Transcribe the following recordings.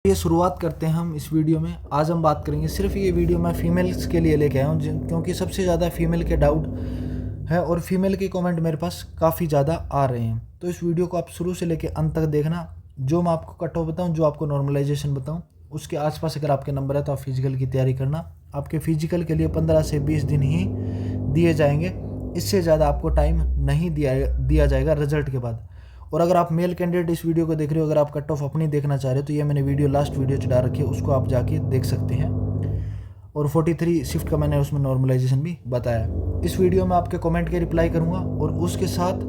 ये शुरुआत करते हैं हम इस वीडियो में। आज हम बात करेंगे, सिर्फ ये वीडियो मैं फीमेल्स के लिए लेके आया हूँ क्योंकि सबसे ज़्यादा फीमेल के डाउट है और फीमेल के कमेंट मेरे पास काफ़ी ज़्यादा आ रहे हैं। तो इस वीडियो को आप शुरू से लेके अंत तक देखना। जो मैं आपको कट ऑफ बताऊँ, जो आपको नॉर्मलाइजेशन बताऊँ, उसके आसपास अगर आपके नंबर है तो आप फिजिकल की तैयारी करना। आपके फिजिकल के लिए 15 से 20 दिन ही दिए जाएंगे, इससे ज़्यादा आपको टाइम नहीं दिया जाएगा रिजल्ट के बाद। और अगर आप मेल कैंडिडेट इस वीडियो को देख रहे हो, अगर आप कट ऑफ अपनी देखना चाह रहे हो तो ये मैंने वीडियो लास्ट वीडियो चढ़ा रखी है, उसको आप जाके देख सकते हैं। और 43 शिफ्ट का मैंने उसमें नॉर्मलाइजेशन भी बताया। इस वीडियो में आपके कमेंट के रिप्लाई करूँगा और उसके साथ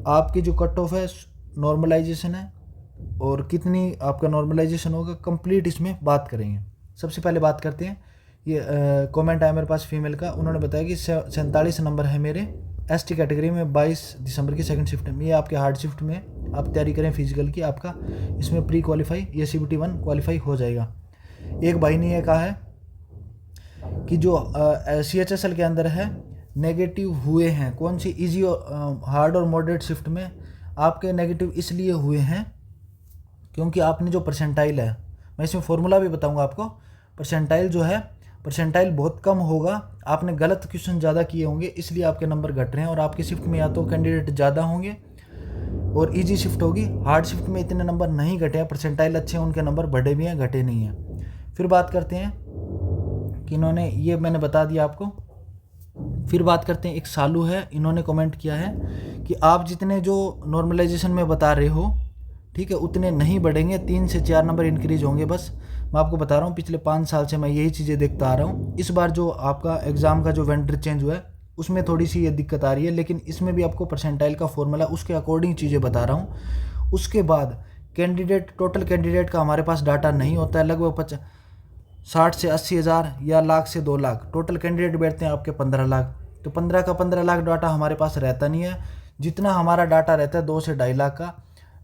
आपकी जो कट ऑफ है, नॉर्मलाइजेशन है और कितनी आपका नॉर्मलाइजेशन होगा, कंप्लीट इसमें बात करेंगे। सबसे पहले बात करते हैं, ये कमेंट आया मेरे पास फीमेल का। उन्होंने बताया कि 47 नंबर है मेरे एसटी कैटेगरी में 22 दिसंबर की सेकंड शिफ्ट में। ये आपके हार्ड शिफ्ट में आप तैयारी करें फिजिकल की, आपका इसमें प्री क्वालिफाई या CBT 1 क्वालिफाई हो जाएगा। एक भाई ने ये कहा है कि जो CHSL के अंदर है नेगेटिव हुए हैं, कौन सी इजी हार्ड और मॉडरेट शिफ्ट में आपके नेगेटिव इसलिए हुए हैं क्योंकि आपने जो परसेंटाइल है, मैं इसमें फॉर्मूला भी बताऊंगा आपको। परसेंटाइल जो है, परसेंटाइल बहुत कम होगा, आपने गलत क्वेश्चन ज़्यादा किए होंगे, इसलिए आपके नंबर घट रहे हैं। और आपकी शिफ्ट में या तो कैंडिडेट ज़्यादा होंगे और इजी शिफ्ट होगी। हार्ड शिफ्ट में इतने नंबर नहीं घटे हैं, परसेंटाइल अच्छे हैं, उनके नंबर बढ़े भी हैं, घटे नहीं हैं। फिर बात करते हैं कि इन्होंने, ये मैंने बता दिया आपको। फिर बात करते हैं, एक सालू है, इन्होंने कमेंट किया है कि आप जितने जो नॉर्मलाइजेशन में बता रहे हो, ठीक है, उतने नहीं बढ़ेंगे, 3 से 4 नंबर इंक्रीज होंगे बस। मैं आपको बता रहा हूँ, पिछले 5 साल से मैं यही चीज़ें देखता आ रहा हूँ। इस बार जो आपका एग्ज़ाम का जो वेंडर चेंज हुआ है उसमें थोड़ी सी ये दिक्कत आ रही है, लेकिन इसमें भी आपको परसेंटाइल का फॉर्मूला उसके अकॉर्डिंग चीज़ें बता रहा हूँ। उसके बाद कैंडिडेट, टोटल कैंडिडेट का हमारे पास डाटा नहीं होता है। लगभग 60 से 80 हज़ार या लाख से 2 लाख टोटल कैंडिडेट बैठते हैं आपके 15 लाख। तो 15 का 15 लाख डाटा हमारे पास रहता नहीं है। जितना हमारा डाटा रहता है 2 से 2.5 लाख का,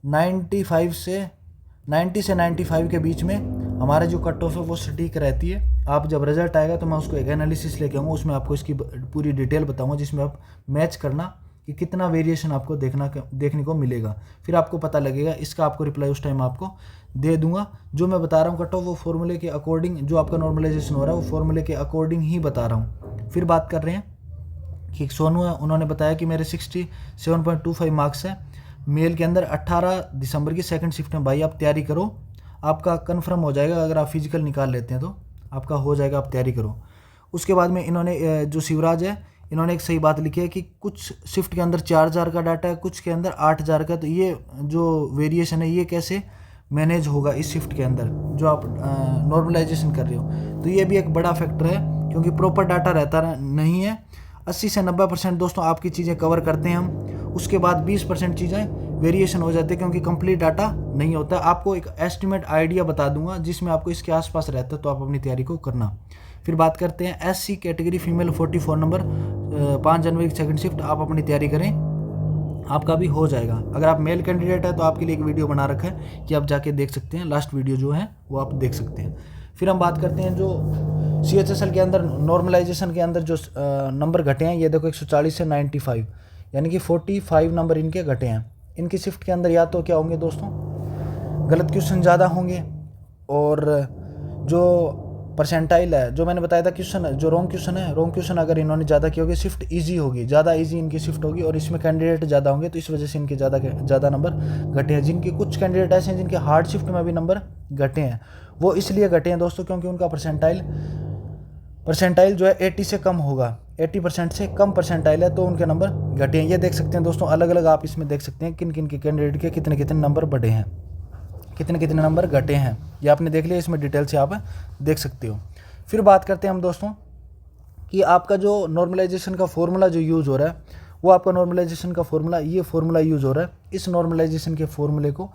90 से 95 के बीच में हमारे जो कट ऑफ है वो सटीक रहती है। आप जब रिजल्ट आएगा तो मैं उसको एक एनालिसिस लेके आऊँगा, उसमें आपको इसकी पूरी डिटेल बताऊँगा, जिसमें आप मैच करना कि कितना वेरिएशन आपको देखने को मिलेगा। फिर आपको पता लगेगा। इसका आपको रिप्लाई उस टाइम आपको दे दूंगा। जो मैं बता रहा हूँ कट ऑफ, वो फॉर्मूले के अकॉर्डिंग, जो आपका नॉर्मलाइजेशन हो रहा है वो फॉर्मूले के अकॉर्डिंग ही बता रहा हूँ। फिर बात कर रहे हैं कि सोनू है, उन्होंने बताया कि मेरे 67.25 मार्क्स है मेल के अंदर। 18 दिसंबर की सेकंड शिफ्ट में भाई आप तैयारी करो, आपका कंफर्म हो जाएगा। अगर आप फिजिकल निकाल लेते हैं तो आपका हो जाएगा, आप तैयारी करो। उसके बाद में इन्होंने, जो शिवराज है, इन्होंने एक सही बात लिखी है कि कुछ शिफ्ट के अंदर 4000 का डाटा है, कुछ के अंदर 8000 का। तो ये जो वेरिएशन है ये कैसे मैनेज होगा इस शिफ्ट के अंदर जो आप नॉर्मलाइजेशन कर रहे हो। तो ये भी एक बड़ा फैक्टर है क्योंकि प्रॉपर डाटा रहता नहीं है। 80 से 90% दोस्तों आपकी चीज़ें कवर करते हैं हम, उसके बाद 20% चीज़ें वेरिएशन हो जाते हैं क्योंकि कंप्लीट डाटा नहीं होता। आपको एक एस्टिमेट आइडिया बता दूंगा जिसमें आपको इसके आसपास रहता है, तो आप अपनी तैयारी को करना। फिर बात करते हैं SC कैटेगरी फीमेल 44 नंबर 5 जनवरी की सेकंड शिफ्ट, आप अपनी तैयारी करें, आपका भी हो जाएगा। अगर आप मेल कैंडिडेट है तो आपके लिए एक वीडियो बना रखा है कि आप जाके देख सकते हैं, लास्ट वीडियो जो है वो आप देख सकते हैं। फिर हम बात करते हैं जो CHSL के अंदर नॉर्मलाइजेशन के अंदर जो नंबर घटे हैं, ये देखो 140 से 95, यानी कि 45 नंबर इनके घटे हैं। इनकी शिफ्ट के अंदर या तो क्या होंगे दोस्तों, गलत क्वेश्चन ज़्यादा होंगे, और जो परसेंटाइल है, जो मैंने बताया था क्वेश्चन, जो रॉन्ग क्वेश्चन अगर इन्होंने ज़्यादा किए होंगे, शिफ्ट इजी होगी, ज़्यादा इजी इनकी शिफ्ट होगी, और इसमें कैंडिडेट ज़्यादा होंगे, तो इस वजह से इनके ज़्यादा नंबर घटे हैं। जिनके कुछ कैंडिडेट ऐसे हैं जिनके हार्ड शिफ्ट में भी नंबर घटे हैं, वो इसलिए घटे हैं दोस्तों क्योंकि उनका परसेंटाइल जो है 80 से कम होगा, 80% से कम परसेंटाइल है, तो उनके नंबर घटे हैं। ये देख सकते हैं दोस्तों, अलग अलग आप इसमें देख सकते हैं किन किन के कैंडिडेट के कितने कितने नंबर बढ़े हैं, कितने कितने नंबर घटे हैं, ये आपने देख लिया, इसमें डिटेल से आप देख सकते हो। फिर बात करते हैं हम दोस्तों कि आपका जो नॉर्मलाइजेशन का फॉर्मूला जो यूज़ हो रहा है, वो आपका नॉर्मलाइजेशन का फॉर्मूला, ये फॉर्मूला यूज़ हो रहा है। इस नॉर्मलाइजेशन के फॉर्मूले को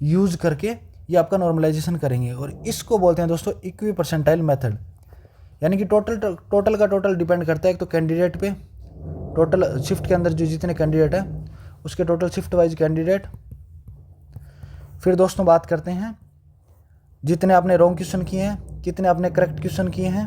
यूज़ करके ये आपका नॉर्मलाइजेशन करेंगे, और इसको बोलते हैं दोस्तों इक्वी परसेंटाइल मेथड। यानी कि टोटल का टोटल डिपेंड करता है एक तो कैंडिडेट पे, टोटल शिफ्ट के अंदर जो जितने कैंडिडेट हैं उसके टोटल शिफ्ट वाइज कैंडिडेट। फिर दोस्तों बात करते हैं जितने आपने रॉन्ग क्वेश्चन किए हैं, कितने आपने करेक्ट क्वेश्चन किए हैं,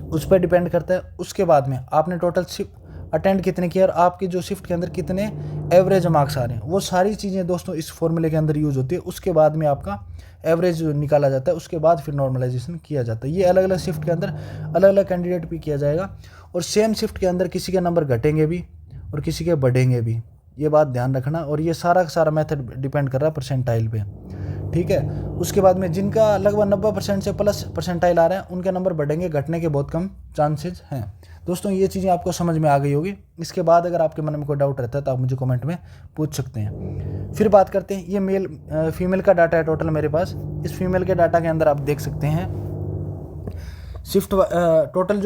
उस पर डिपेंड करता है। उसके बाद में आपने टोटल शिफ्ट अटेंड कितने किए और आपकी जो शिफ्ट के अंदर कितने एवरेज मार्क्स आ रहे हैं, वो सारी चीज़ें दोस्तों इस फॉर्मूले के अंदर यूज़ होती है। उसके बाद में आपका एवरेज निकाला जाता है, उसके बाद फिर नॉर्मलाइजेशन किया जाता है। ये अलग अलग शिफ्ट के अंदर अलग अलग कैंडिडेट भी किया जाएगा, और सेम शिफ्ट के अंदर किसी के नंबर घटेंगे भी और किसी के बढ़ेंगे भी, ये बात ध्यान रखना। और ये सारा का सारा मेथड डिपेंड कर रहा है परसेंटाइल पे, ठीक है। उसके बाद में जिनका लगभग 90% से प्लस परसेंटाइल आ रहा है उनके नंबर बढ़ेंगे, घटने के बहुत कम चांसेज हैं। दोस्तों ये चीज़ें आपको समझ में आ गई होगी। इसके बाद अगर आपके मन में कोई डाउट रहता है तो आप मुझे कमेंट में पूछ सकते हैं। फिर बात करते हैं, ये मेल फीमेल का डाटा है टोटल मेरे पास। इस फीमेल के डाटा के अंदर आप देख सकते हैं शिफ्ट टोटल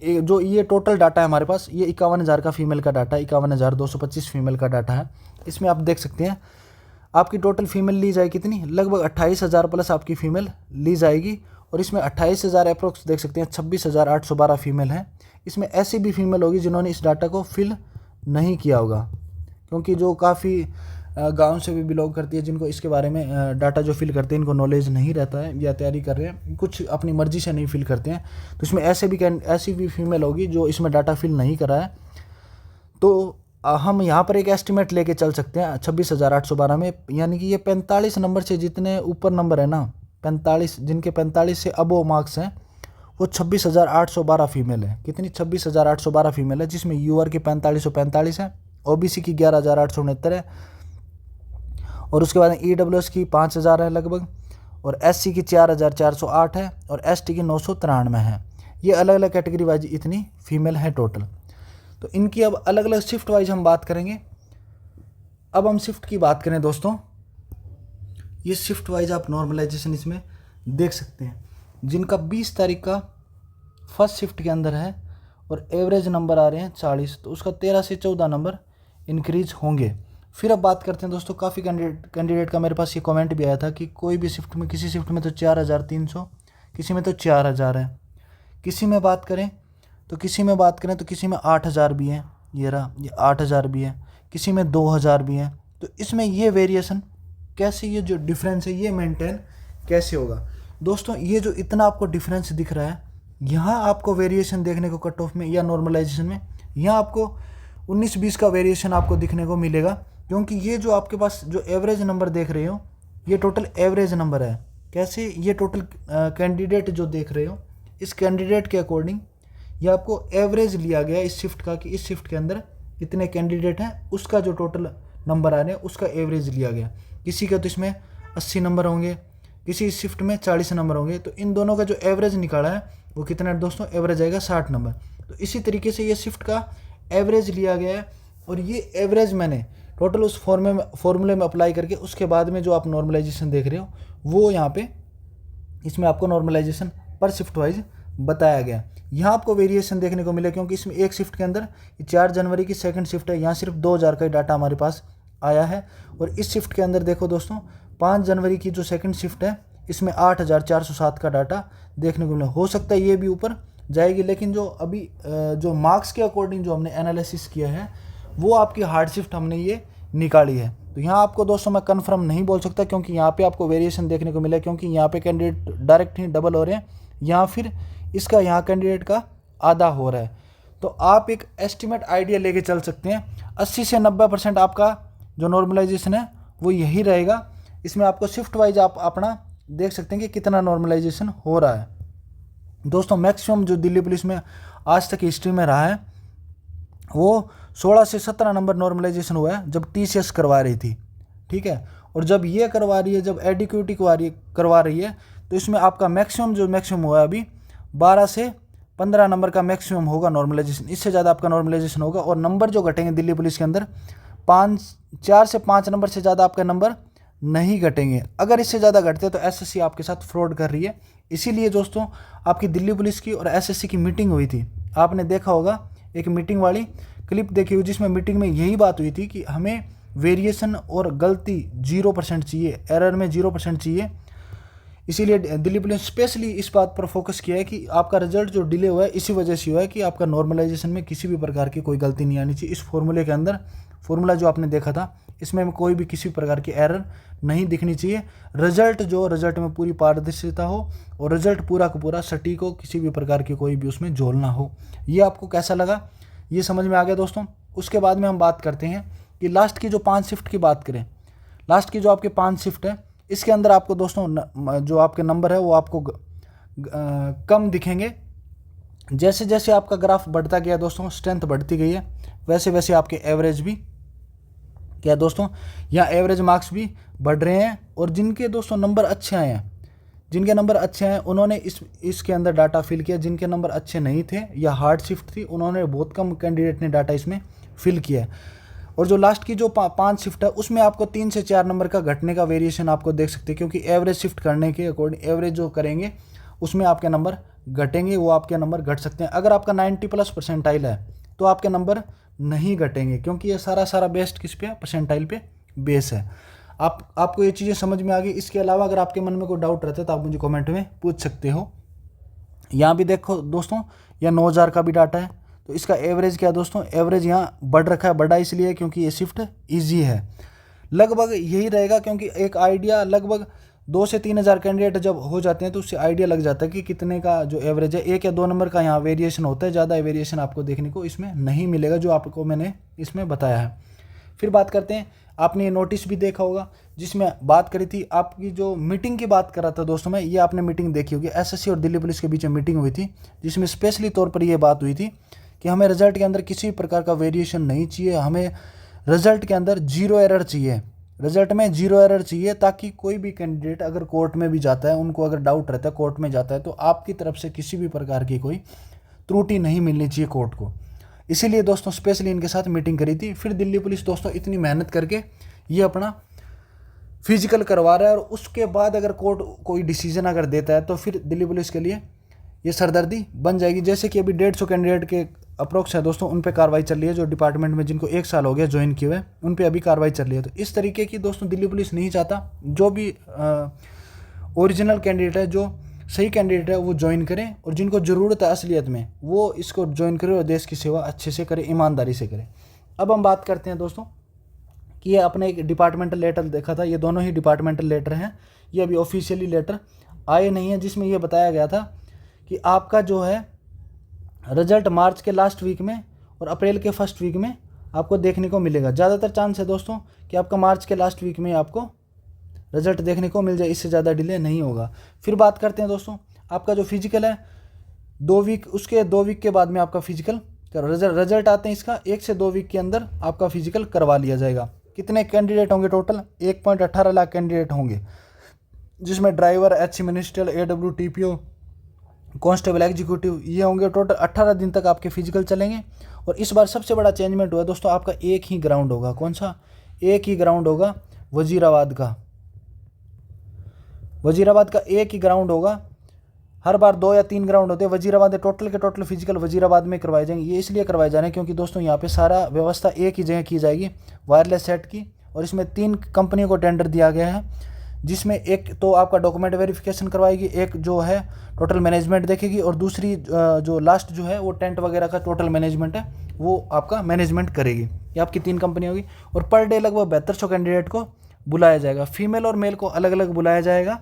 जो ये टोटल डाटा है हमारे पास, ये 51,000 का फीमेल का डाटा है, 51,225 फीमेल का डाटा है। इसमें आप देख सकते हैं आपकी टोटल फीमेल ली जाए कितनी, लगभग 28,000 प्लस आपकी फ़ीमेल ली जाएगी। और इसमें 28,000 अप्रोक्स देख सकते हैं 26,812 फीमेल हैं। इसमें ऐसी भी फीमेल होगी जिन्होंने इस डाटा को फिल नहीं किया होगा, क्योंकि जो काफ़ी गांव से भी बिलोंग करती है, जिनको इसके बारे में डाटा जो फिल करते हैं इनको नॉलेज नहीं रहता है या तैयारी कर रहे हैं, कुछ अपनी मर्ज़ी से नहीं फिल करते हैं, तो इसमें ऐसी भी फीमेल होगी जो इसमें डाटा फिल नहीं करा है। तो हम यहाँ पर एक एस्टिमेट लेके चल सकते हैं 26,812 में, यानी कि ये 45 नंबर से जितने ऊपर नंबर है ना, 45 जिनके 45 से अबो मार्क्स हैं वो 26,812 फीमेल है। कितनी, 26,812 फीमेल है, जिसमें यूआर की 4545 है, ओबीसी की 11,869 है, और उसके बाद ईडब्ल्यूएस की 5,000 है लगभग, और एससी की 4,408 है, और एसटी की 993 है। ये अलग अलग कैटेगरी वाइज इतनी फीमेल है टोटल। तो इनकी अब अलग अलग शिफ्ट वाइज हम बात करेंगे। अब हम शिफ्ट की बात करें दोस्तों, ये शिफ्ट वाइज आप नॉर्मलाइजेशन इसमें देख सकते हैं। जिनका 20 तारीख का फर्स्ट शिफ्ट के अंदर है और एवरेज नंबर आ रहे हैं 40, तो उसका 13 से 14 नंबर इंक्रीज होंगे। फिर अब बात करते हैं दोस्तों, काफ़ी कैंडिडेट का मेरे पास ये कमेंट भी आया था कि कोई भी शिफ्ट में, किसी शिफ्ट में तो 4,300, किसी में तो 4,000 है, किसी में बात करें तो किसी में 8,000 भी हैं, ये रहा, ये 8,000 भी है, किसी में 2,000 भी हैं। तो इसमें ये वेरिएशन कैसे, ये जो डिफरेंस है ये मेंटेन कैसे होगा दोस्तों। ये जो इतना आपको डिफरेंस दिख रहा है, यहाँ आपको वेरिएशन देखने को कट ऑफ में या नॉर्मलाइजेशन में, यहाँ आपको 19-20 का वेरिएशन आपको दिखने को मिलेगा, क्योंकि ये जो आपके पास जो एवरेज नंबर देख रहे हो ये टोटल एवरेज नंबर है। कैसे, ये टोटल कैंडिडेट जो देख रहे हो, इस कैंडिडेट के अकॉर्डिंग ये आपको एवरेज लिया गया इस शिफ्ट का, कि इस शिफ्ट के अंदर इतने कैंडिडेट हैं, उसका जो टोटल नंबर आ रहे हैं उसका एवरेज लिया गया। किसी का तो इसमें 80 नंबर होंगे, किसी शिफ्ट में 40 नंबर होंगे, तो इन दोनों का जो एवरेज निकाला है वो कितना है दोस्तों, एवरेज आएगा 60 नंबर। तो इसी तरीके से ये शिफ्ट का एवरेज लिया गया है, और ये एवरेज मैंने टोटल उस फॉर्मूले में अप्लाई करके उसके बाद में जो आप नॉर्मलाइजेशन देख रहे हो वो यहाँ पे इसमें आपको नॉर्मलाइजेशन पर शिफ्ट वाइज बताया गया। यहाँ आपको वेरिएशन देखने को मिले, क्योंकि इसमें एक शिफ्ट के अंदर 4 जनवरी की सेकंड शिफ्ट है, यहाँ सिर्फ 2,000 का ही डाटा हमारे पास आया है। और इस शिफ्ट के अंदर देखो दोस्तों, 5 जनवरी की जो सेकंड शिफ्ट है इसमें 8,407 का डाटा देखने को मिला। हो सकता है ये भी ऊपर जाएगी, लेकिन जो अभी जो मार्क्स के अकॉर्डिंग जो हमने एनालिसिस किया है वो आपकी हार्ड शिफ्ट हमने ये निकाली है। तो यहाँ आपको दोस्तों मैं कंफर्म नहीं बोल सकता, क्योंकि यहाँ पे आपको वेरिएशन देखने को मिला, क्योंकि यहाँ पे कैंडिडेट डायरेक्ट ही डबल हो रहे हैं, या फिर इसका यहाँ कैंडिडेट का आधा हो रहा है। तो आप एक एस्टिमेट आइडिया लेके चल सकते हैं, 80 से 90% आपका जो नॉर्मलाइजेशन है वो यही रहेगा। इसमें आपको शिफ्ट वाइज आप अपना देख सकते हैं कि कितना नॉर्मलाइजेशन हो रहा है। दोस्तों मैक्सिमम जो दिल्ली पुलिस में आज तक हिस्ट्री में रहा है वो 16 से 17 नंबर नॉर्मलाइजेशन हुआ है जब टीसीएस करवा रही थी, ठीक है। और जब ये करवा रही है, जब एडिक्यूटी करवा रही है, तो इसमें आपका मैक्सिमम हुआ है अभी 12 से 15 नंबर का मैक्सिमम होगा नॉर्मलाइजेशन। इससे ज़्यादा आपका नॉर्मलाइजेशन होगा, और नंबर जो घटेंगे दिल्ली पुलिस के अंदर 4 से 5 नंबर से ज़्यादा आपका नंबर नहीं घटेंगे। अगर इससे ज़्यादा घटते तो एसएससी आपके साथ फ्रॉड कर रही है। इसीलिए दोस्तों आपकी दिल्ली पुलिस की और एसएससी की मीटिंग हुई थी, आपने देखा होगा, एक मीटिंग वाली क्लिप देखी हुई, जिसमें मीटिंग में यही बात हुई थी कि हमें वेरिएशन और गलती 0% चाहिए, एरर में 0% चाहिए। इसीलिए दिल्ली पुलिस स्पेशली इस बात पर फोकस किया है कि आपका रिजल्ट जो डिले हुआ है इसी वजह से हुआ है कि आपका नॉर्मलाइजेशन में किसी भी प्रकार की कोई गलती नहीं आनी चाहिए। इस फॉर्मूले के अंदर, फॉर्मूला जो आपने देखा था, इसमें कोई भी किसी प्रकार की एरर नहीं दिखनी चाहिए। रिजल्ट में पूरी पारदर्शिता हो और रिजल्ट पूरा का पूरा सटीक हो, किसी भी प्रकार की कोई भी उसमें झोल ना हो। ये आपको कैसा लगा, ये समझ में आ गया दोस्तों। उसके बाद में हम बात करते हैं कि लास्ट की जो 5 शिफ्ट की बात करें, लास्ट की जो आपके 5 शिफ्ट है, इसके अंदर आपको दोस्तों जो आपके नंबर है वो आपको कम दिखेंगे। जैसे जैसे आपका ग्राफ बढ़ता गया दोस्तों, स्ट्रेंथ बढ़ती गई है, वैसे वैसे आपके एवरेज भी क्या दोस्तों, यहाँ एवरेज मार्क्स भी बढ़ रहे हैं। और जिनके दोस्तों नंबर अच्छे आए हैं, जिनके नंबर अच्छे हैं उन्होंने इसके अंदर डाटा फिल किया। जिनके नंबर अच्छे नहीं थे या हार्ड शिफ्ट थी, उन्होंने बहुत कम कैंडिडेट ने डाटा इसमें फिल किया है। और जो लास्ट की जो 5 शिफ्ट है उसमें आपको 3 से 4 नंबर का घटने का वेरिएशन आपको देख सकते हैं, क्योंकि एवरेज शिफ्ट करने के अकॉर्डिंग एवरेज जो करेंगे उसमें आपके नंबर घटेंगे, वो आपके नंबर घट सकते हैं। अगर आपका 90+ परसेंटाइल है तो आपके नंबर नहीं घटेंगे, क्योंकि ये सारा बेस्ड किस पे है, परसेंटाइल पे बेस है। आपको ये चीज़ें समझ में आ गई। इसके अलावा अगर आपके मन में कोई डाउट रहता है तो आप मुझे कमेंट में पूछ सकते हो। यहाँ भी देखो दोस्तों, यह 9000 का भी डाटा है, तो इसका एवरेज क्या दोस्तों, एवरेज यहाँ बढ़ रखा है। बढ़ा इसलिए क्योंकि ये शिफ्ट ईजी है, लगभग यही रहेगा, क्योंकि एक आइडिया लगभग 2 से 3000 कैंडिडेट जब हो जाते हैं तो उससे आइडिया लग जाता है कि कितने का जो एवरेज है। 1 या 2 नंबर का यहाँ वेरिएशन होता है, ज़्यादा वेरिएशन आपको देखने को इसमें नहीं मिलेगा, जो आपको मैंने इसमें बताया है। फिर बात करते हैं, आपने ये नोटिस भी देखा होगा जिसमें बात करी थी, आपकी जो मीटिंग की बात कर रहा था दोस्तों मैं, ये आपने मीटिंग देखी होगी, एसएससी और दिल्ली पुलिस के बीच में मीटिंग हुई थी, जिसमें स्पेशली तौर पर ये बात हुई थी कि हमें रिजल्ट के अंदर किसी प्रकार का वेरिएशन नहीं चाहिए, हमें रिजल्ट के अंदर 0 एरर चाहिए, रिजल्ट में 0 एरर चाहिए, ताकि कोई भी कैंडिडेट अगर कोर्ट में भी जाता है, उनको अगर डाउट रहता है कोर्ट में जाता है, तो आपकी तरफ से किसी भी प्रकार की कोई त्रुटि नहीं मिलनी चाहिए कोर्ट को। इसीलिए दोस्तों स्पेशली इनके साथ मीटिंग करी थी। फिर दिल्ली पुलिस दोस्तों इतनी मेहनत करके ये अपना फिजिकल करवा रहा है, और उसके बाद अगर कोर्ट कोई डिसीजन अगर देता है तो फिर दिल्ली पुलिस के लिए ये सरदर्दी बन जाएगी। जैसे कि अभी 150 कैंडिडेट के अप्रोक्स है दोस्तों, उन पे कार्रवाई चल रही है, जो डिपार्टमेंट में जिनको 1 साल हो गया ज्वाइन किए हुए, उन पे अभी कार्रवाई चल रही है। तो इस तरीके की दोस्तों दिल्ली पुलिस नहीं चाहता जो भी ओरिजिनल कैंडिडेट है, जो सही कैंडिडेट है, वो ज्वाइन करें, और जिनको ज़रूरत है असलियत में वो इसको ज्वाइन करें और देश की सेवा अच्छे से करें, ईमानदारी से करें। अब हम बात करते हैं दोस्तों कि ये अपने एक डिपार्टमेंटल लेटर देखा था, ये दोनों ही डिपार्टमेंटल लेटर हैं, ये अभी ऑफिशियली लेटर आए नहीं है, जिसमें ये बताया गया था कि आपका जो है रिजल्ट मार्च के लास्ट वीक में और अप्रैल के फर्स्ट वीक में आपको देखने को मिलेगा। ज़्यादातर चांस है दोस्तों कि आपका मार्च के लास्ट वीक में आपको रिजल्ट देखने को मिल जाए, इससे ज़्यादा डिले नहीं होगा। फिर बात करते हैं दोस्तों, आपका जो फिजिकल है 2 वीक, उसके 2 वीक के बाद में आपका फिजिकल रिजल्ट आते हैं, इसका 1 से 2 वीक के अंदर आपका फिजिकल करवा लिया जाएगा। कितने कैंडिडेट होंगे टोटल, 1.18 लाख कैंडिडेट होंगे, जिसमें driver, HC ministerial, AW TPO, constable, executive, ये होंगे। टोटल 18 दिन तक आपके फिजिकल चलेंगे। और इस बार सबसे बड़ा चेंजमेंट हुआ है दोस्तों, आपका एक ही ग्राउंड होगा। कौन सा? एक ही ग्राउंड होगा, वजीराबाद का। वजीराबाद का एक ही ग्राउंड होगा, हर बार 2 या 3 ग्राउंड होते हैं। वजीराबाद टोटल के टोटल फिजिकल वजीराबाद में करवाए जाएंगे। ये इसलिए करवाए जा रहे हैं क्योंकि दोस्तों यहाँ पे सारा व्यवस्था एक ही जगह की जाएगी, वायरलेस सेट की। और इसमें 3 कंपनियों को टेंडर दिया गया है, जिसमें एक तो आपका डॉक्यूमेंट वेरिफिकेशन करवाएगी, एक जो है टोटल मैनेजमेंट देखेगी, और दूसरी जो लास्ट जो है वो टेंट वगैरह का टोटल मैनेजमेंट है, वो आपका मैनेजमेंट करेगी। ये आपकी 3 कंपनी होगी। और पर डे लगभग 7200 कैंडिडेट को बुलाया जाएगा। फीमेल और मेल को अलग अलग बुलाया जाएगा,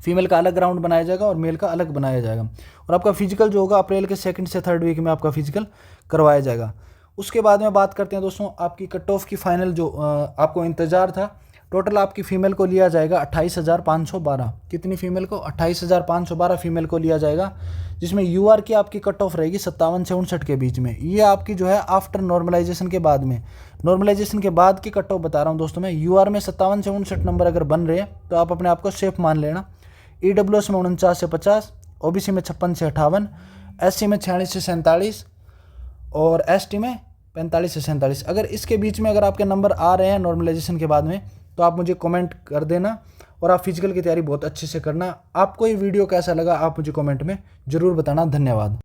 फीमेल का अलग ग्राउंड बनाया जाएगा और मेल का अलग बनाया जाएगा। और आपका फिजिकल जो होगा अप्रैल के 2nd से 3rd वीक में आपका फिजिकल करवाया जाएगा। उसके बाद में बात करते हैं दोस्तों, आपकी कट ऑफ की फाइनल जो आपको इंतज़ार था, टोटल आपकी फ़ीमेल को लिया जाएगा 28,512। कितनी फ़ीमेल को? 28,512 फीमेल को लिया जाएगा, जिसमें UR की आपकी कट ऑफ रहेगी 57 से 59 के बीच में। ये आपकी जो है आफ्टर नॉर्मलाइजेशन के बाद में, नॉर्मलाइजेशन के बाद की कट ऑफ बता रहा हूँ दोस्तों मैं। UR में 57 से 59 नंबर अगर बन रहे हैं तो आप अपने आप को सेफ मान लेना। EWS में 49 से 50, OBC में 56 से 58, SC में 46 से 47 और ST में 45 से 47। अगर इसके बीच में अगर आपके नंबर आ रहे हैं नॉर्मलाइजेशन के बाद में, तो आप मुझे कमेंट कर देना। और आप फिजिकल की तैयारी बहुत अच्छे से करना। आपको ये वीडियो कैसा लगा आप मुझे कमेंट में ज़रूर बताना। धन्यवाद।